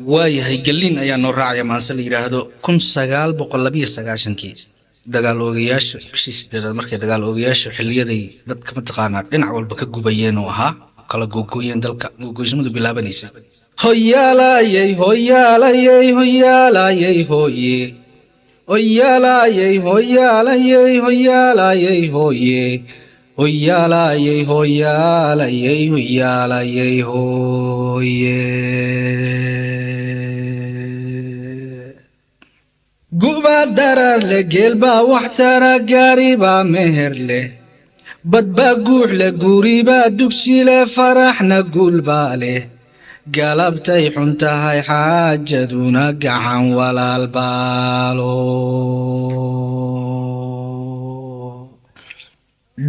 waayahay galliin ayaa noo raacaya maanse la yidhaahdo 1929 dagaal oogayaashu bishii sideedaad markay dagaal oogayaashu xilliyaday dadka mataqaanaa dhinac walba ka gubayeen oo ahaa kala googooyeen dalka gogoysmadu bilaabanaysay hoyaalayay hoyaalayay hoyaalayay hoye hoyaalayay hoyaalayay hoyaalayay hoye hoyaalayay hoyaalayay hoyaalayay hoye guba darar le gelba waxtara gaariba meher le badba guux le guriba dugsi le faraxna gulba le galabtay xuntahay xaajaduna gacan walaal baalo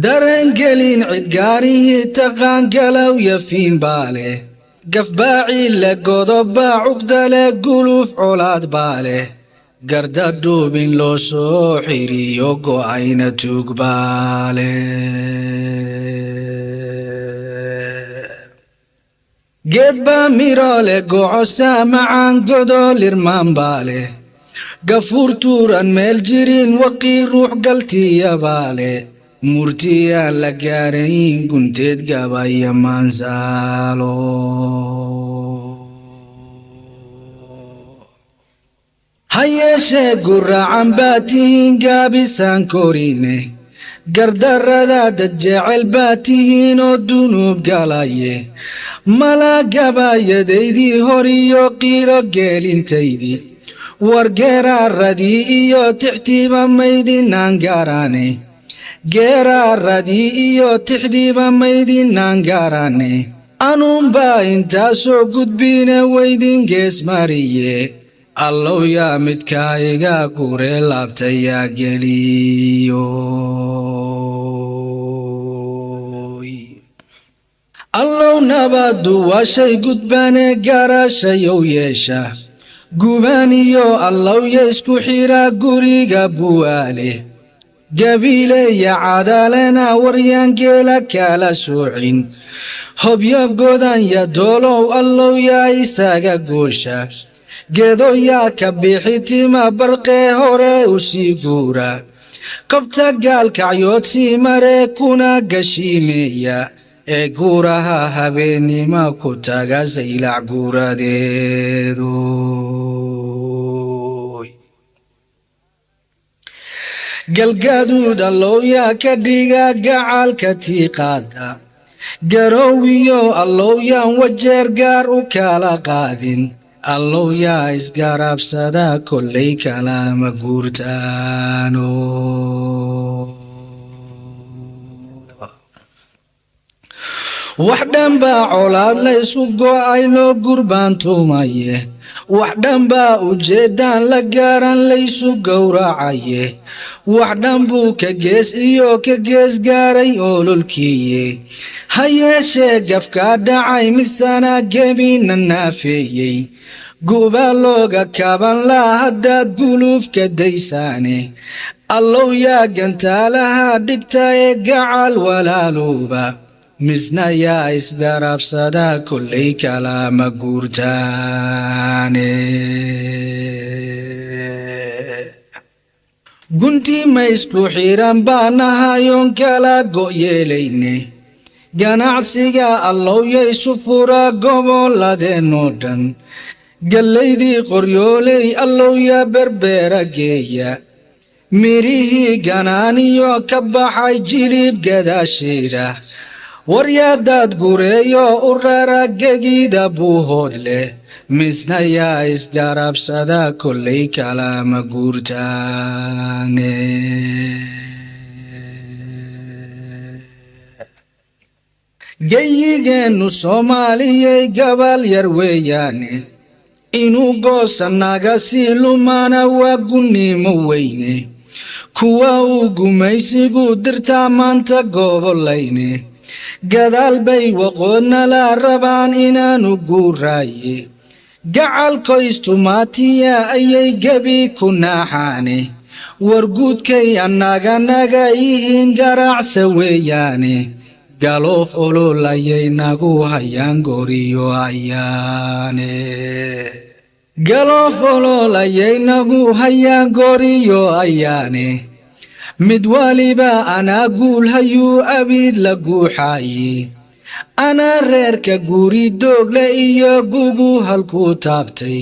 dareen gelin cid gaarihii taqaan galow yafiin baale gafbaaci le godoba cugda le guluf colaad baale garda duubin loo soo xiriyo go'ayna tugbaale geedba miro le gocosa macaan godol irmaan baale gafuur tuuran meel jirin waqii ruux galtiya baale murtiyaa la gaarayn gunteed gabaya maansaalo hayeeshee guraacan baa tihiin gaabisaan korine gardarrada dad jecel baa tihiin oo dunuub galaye mala gabayadaydii hor iyo qiiro geelintaydii wargeeraaradii iyo tixtiiba maydinaan gaarane geeraaradii iyo tixdiiba maydinaan gaarane anuunbaa intaasoo gudbiina weydin gees mariye allow yaa midkaa iga gure laabtayaa geliyo allow nabaddu waa shay gudbane garashayow yeesha gubaaniyo allow ya isku xira guriga buwaale gabiileya cadaalena waryaangeela kala soocin hobyo godan ya doolow allow yaa isaga goosha geedo yaa ka bixitima barqee hore u sii guura kobta gaalkacyood sii mare kuna gashiimeeya ee guuraha habeenima ku taga saylac guuradeedu galgaduud allow yaa ka dhiga gacalka tiiqaada garowiyo allow yaan wajeer gaar u kala qaadin allow yaa isgarabsada kollay kalama guurtaano wax dhanbaa colaad la isu go'ay loo gurbaan tuumaye wax dhanbaa ujeeddaan la gaaran laysu gowracaye wax dhan buu ka gees iyo ka gees gaaray ololkiiye ha yeeshee gafkaa dhacay misana gebina naafeeyey guba looga kaban laa haddaad guluufka daysaane allow yaa gantaalaha dhigta ee gacal walaalooba misna yaa isgarabsada kollay kalama guurtaane gunti ma isku xiran baa nahayoon kala go'yeelayne ganacsiga allow ya isu fura gobolladeenoo dhan gallaydii qoryooley allow yaa berbeera geeya mirihii ganaaniyo ka baxay jilib gadaasheeda waryaadaad gureeyo u rara gegida buuhood leh misna yaa isgarabsada kollay kalama guurtaane geyigeennu soomaaliyey gabal yar weeyaane inuu goosanaga sii lumana waa gunnimo weyne kuwa uu gumaysigu dirtaa maanta gobolayne gadaal bay waqoodna la rabaan inaanu guuraaye gacalkoystumaatiya ayay gebi ku naaxaane warguudkay annaganaga yihiin garacsa weeyaane galoof olol ayay nagu hayaan goriyo ayaane galofolo layaynagu hayaan goriyo ayaane mid waliba anaa guul hayuu abiid la guuxaaye anaa reerka guri doogle iyo gugu halkuu taabtay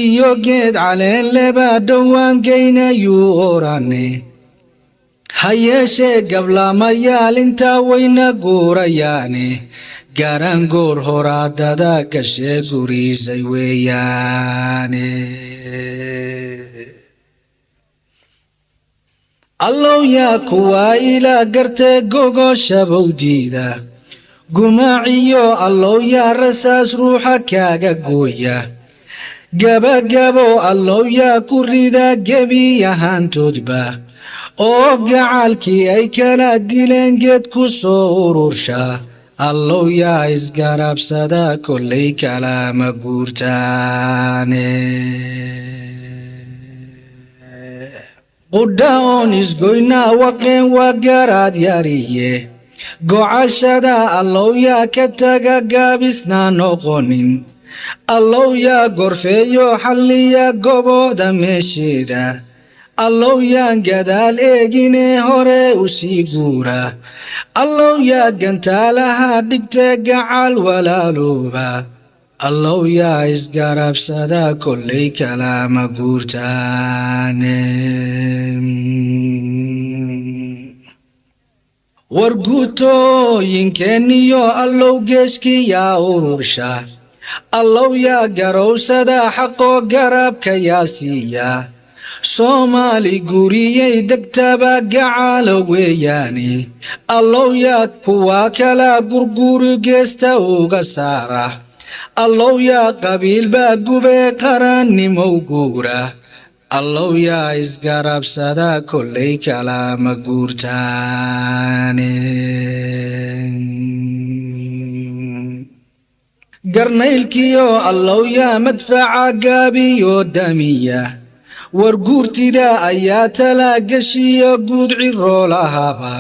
iyo geed caleen leba dhowaan geynayuu orane hayeeshee gablamayaal intaa wayna guurayaane garan goor horaadada gashee guriisay weeyaane allow yaa kuwaa ilaa gartee gogosha bowdiida gumaaciyo allow yaa rasaas ruuxa kaaga gooya gabagabo allow yaa ku rida gebi ahaantoodba oo gacalkii ay kala dileen geed ku soo urursha allow yaa isgarabsada kollay kalaama guurtaane qudha oon isgoynaa waqeen waa garaad yariye gocashada allow yaa ka taga gaabisnaa noqonin allow yaa gorfeeyo xalliya gobooda meesheeda allow yaan gadaal eeginee hore u sii guura allow yaa gantaalaha dhigtee gacal walaalooba allow yaa isgarabsada kollay kalaama guurtaane warguutooyinkeeniyo allow geeshkii yaa urursha allow yaa garowsada xaqoo garabka yaa siiya soomaali guriyay degtaba gacaalo weeyaane allow yaa kuwaa kala gurguri geesta uga saara allow yaa qabiilbaa gubee qarannimow guura allow yaa isgarabsada kollay kalaama guurtaane garnaylkiyo allow yaa madfaca gaabiyo damiya warguurtida ayaa talaagashiyo guud ciroolahaba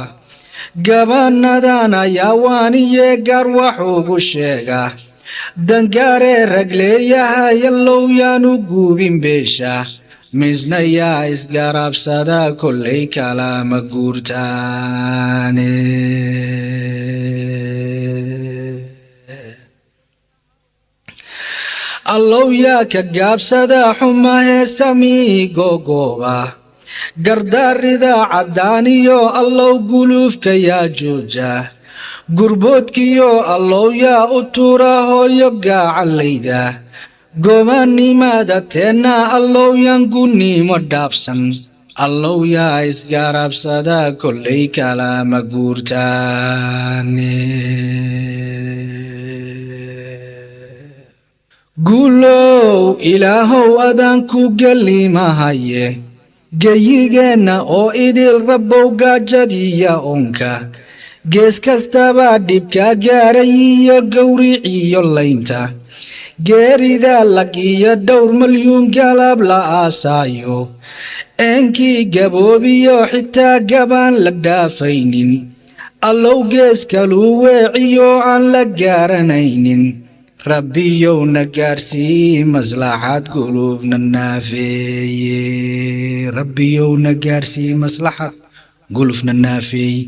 gabannadan ayaa waaniye gaar wax ugu sheega dangaaree ragleeyahay allow yaanu guubin beesha misna yaa isgarabsada kollay kalaama guurtaane allow yaa ka gaabsada xumahee samii gogooba gardaarida caddaaniyo allow guluufka yaa jooja gurboodkiyo allow yaa u tuura hooyo gacalayda gobanimada teenna allow yaan gunnimo dhaafsan allow yaa isgarabsada kollay kalaama guurtaane guulow ilaahow adaan ku gelimahaye geyigeenna oo idil rabbow gaajadiya onka gees kastaba dhibka gaaray iyo gowriciyo laynta geerida lag iyo dhowr malyuun galab la aasaayo eenkii gaboobiyo xitaa gabaan la dhaafaynin allow gees kaluu weeciyo aan la gaaranaynin rabbiyow na gaarsii maslaxad gulufna naafeeye rabbiyow na gaarsii maslaxad gulufna naafeeye